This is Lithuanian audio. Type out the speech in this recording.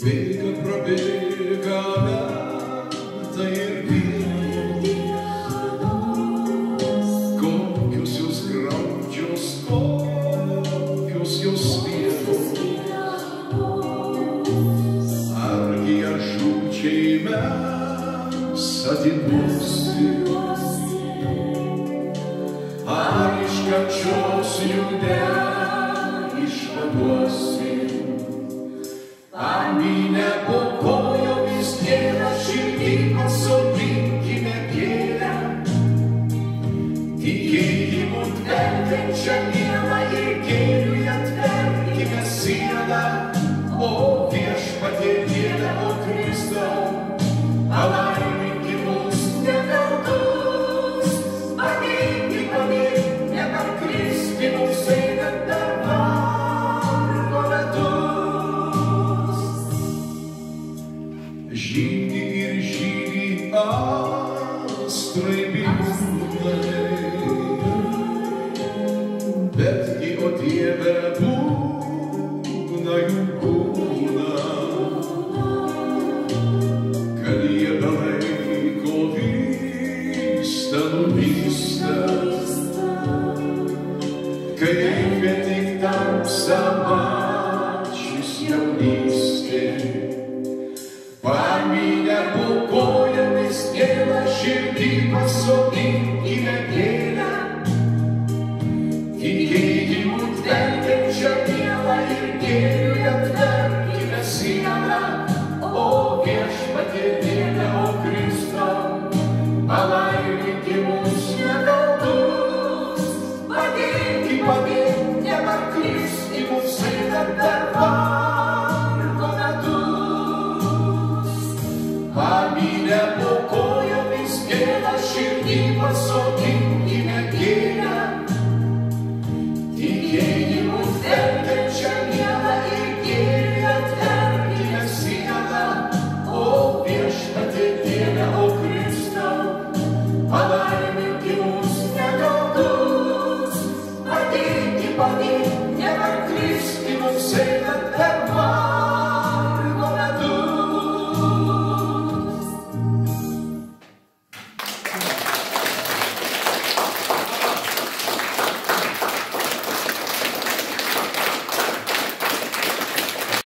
Bėga, prabėga metai ir dienos, kokios jos graudžios, kokios jos vienos. Argi ar žūčiai mes atiduosim, ar iš kančios jų neišvaduosim. Paminę po kojomis gėlę, širdį pasodinkime gėlę, tikėjimu tverkiančią mielą ir gėliui atverkime sielą. O Viešpatie Dieve, o Kristau, palaiminki mus nekaltus, padėki, neparkristi mums einant per vargo metus. Žydi ir žydi astrai bildnai, betgi, o Dieve, būna jų būna, kad jie be laiko vysta, nuvysta, kaip vien tik tamsą mačius jaunystė. Paminę po kojomis gėlę, širdį pasodinkime